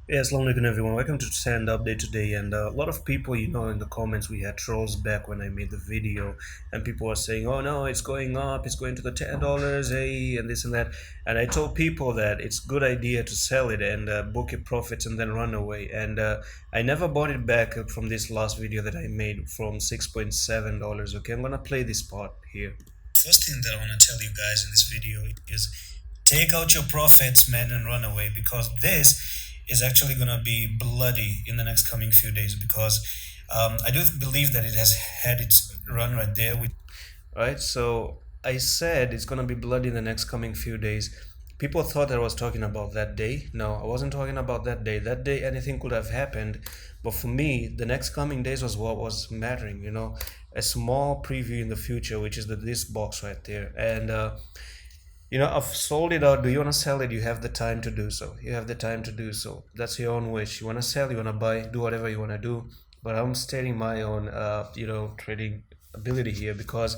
Yes, Assalamu alaikum everyone. Welcome to Stand Update today. And a lot of people, in the comments, we had trolls back when I made the video, and people were saying, "Oh no, it's going up. It's going to the $10, hey, and this and that." And I told people that it's good idea to sell it and book your profits and then run away. And I never bought it back from this last video that I made from $6.7. Okay, I'm gonna play this part here. First thing that I want to tell you guys in this video is take out your profits, man, and run away, because this is actually going to be bloody in the next coming few days, because I do believe that it has had its run right there. Right, so I said it's going to be bloody in the next coming few days. People thought I was talking about that day. No, I wasn't talking about that day. That day anything could have happened, but for me the next coming days was what was mattering, a small preview in the future, which is this box right there. And I've sold it out. Do you want to sell it? You have the time to do so. You have the time to do so. That's your own wish. You want to sell, you want to buy, do whatever you want to do. But I'm stating my own, trading ability here, because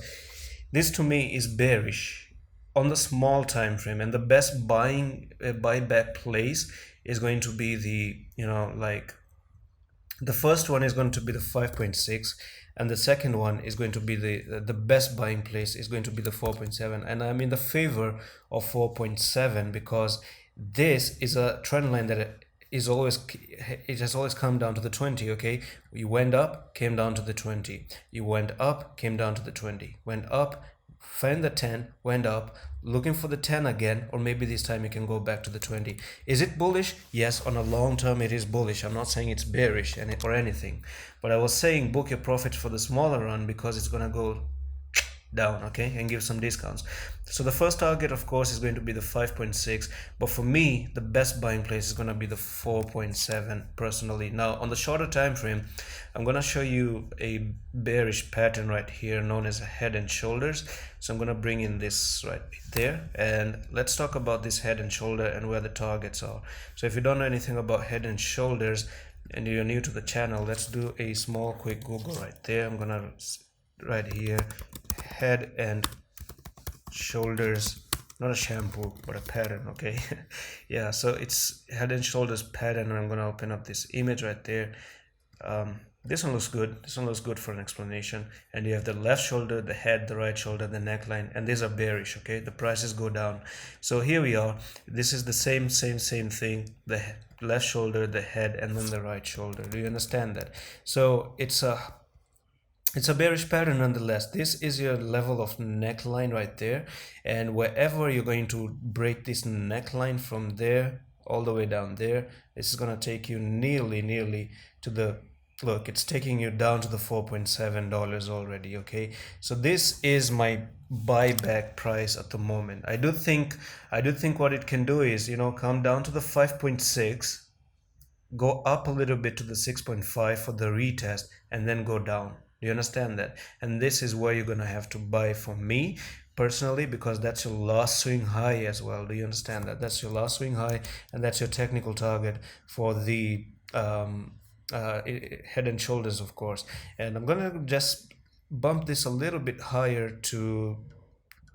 this to me is bearish on the small time frame, and the best buyback place is going to be the first one is going to be the 5.6, and the second one is going to be the best buying place is going to be the 4.7, and I'm in the favor of 4.7 because this is a trend line that it has always come down to the 20. Okay, you went up, came down to the 20, you went up, came down to the 20, went up, find the 10, went up, looking for the 10 again, or maybe this time you can go back to the 20. Is it bullish? Yes, on a long term it is bullish. I'm not saying it's bearish or anything, but I was saying book your profits for the smaller run because it's gonna go down, okay, and give some discounts. So the first target, of course, is going to be the 5.6, but for me the best buying place is going to be the 4.7 personally. Now on the shorter time frame, I'm going to show you a bearish pattern right here known as a head and shoulders. So I'm going to bring in this right there, and let's talk about this head and shoulder and where the targets are. So if you don't know anything about head and shoulders and you're new to the channel, let's do a small quick Google right there. I'm gonna right here, head and shoulders, not a shampoo but a pattern, okay. Yeah, so it's head and shoulders pattern, and I'm gonna open up this image right there. This one looks good. This one looks good for an explanation. And you have the left shoulder, the head, the right shoulder, the neckline, and these are bearish, okay. The prices go down. So here we are. This is the same thing, the left shoulder, the head, and then the right shoulder. Do you understand that? So it's a bearish pattern nonetheless. This is your level of neckline right there, and wherever you're going to break this neckline from there all the way down there, this is going to take you nearly to the, look, it's taking you down to the $4.7 already, okay. So this is my buyback price at the moment. I do think what it can do is, come down to the 5.6, go up a little bit to the 6.5 for the retest, and then go down. Do you understand that? And this is where you're gonna have to buy for me personally, because that's your last swing high as well. Do you understand that? That's your last swing high, and that's your technical target for the head and shoulders, of course. And I'm gonna just bump this a little bit higher to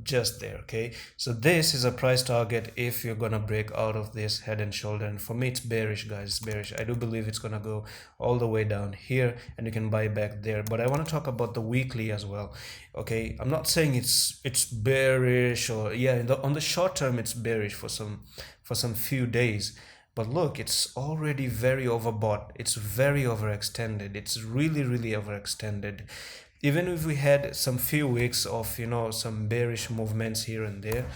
just there, okay. So this is a price target if you're gonna break out of this head and shoulder, and for me it's bearish, guys. It's bearish. I do believe it's gonna go all the way down here, and you can buy back there. But I want to talk about the weekly as well, okay. I'm not saying it's bearish, or yeah, on the short term it's bearish for some few days. But look, it's already very overbought. It's very overextended. It's really overextended. Even if we had some few weeks of, some bearish movements here and there,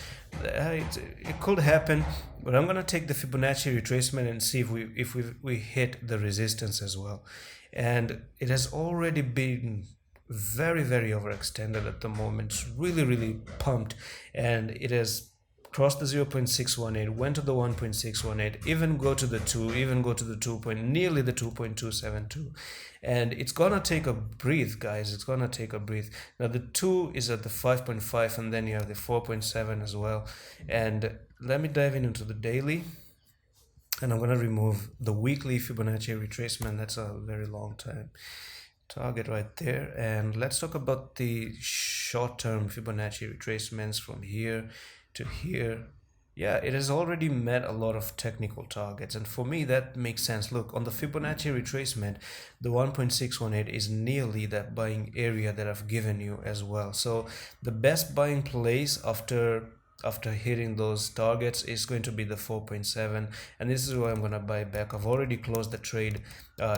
it could happen. But I'm gonna take the Fibonacci retracement and see if we hit the resistance as well. And it has already been very overextended at the moment. It's really pumped, and it has crossed the 0.618, went to the 1.618, even go to the 2, even go to the 2 point, nearly the 2.272. And it's gonna take a breath, guys. It's gonna take a breath. Now the 2 is at the 5.5, and then you have the 4.7 as well. And let me dive into the daily, and I'm gonna remove the weekly Fibonacci retracement. That's a very long time target right there. And let's talk about the short-term Fibonacci retracements from here to here. Yeah, it has already met a lot of technical targets, and for me, that makes sense. Look, on the Fibonacci retracement, the 1.618 is nearly that buying area that I've given you as well. So the best buying place after hitting those targets is going to be the 4.7, and this is where I'm gonna buy back. I've already closed the trade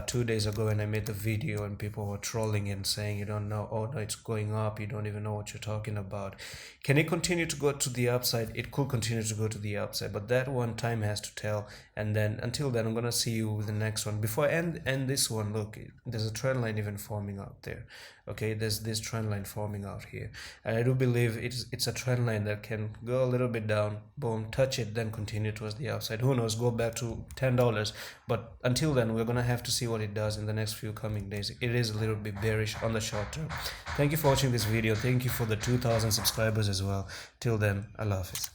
2 days ago, and I made the video, and people were trolling and saying, you don't know, oh no, it's going up, you don't even know what you're talking about. Can it continue to go to the upside? It could continue to go to the upside, but that one time has to tell. And then until then, I'm gonna see you with the next one. Before I end this one, look, there's a trend line even forming out there. Okay, there's this trend line forming out here, and I do believe it's a trend line that can go a little bit down, boom, touch it, then continue towards the upside. Who knows, go back to $10. But until then, we're gonna have to see what it does in the next few coming days. It is a little bit bearish on the short term. Thank you for watching this video. Thank you for the 2,000 subscribers as well. Till then, Allah Hafiz.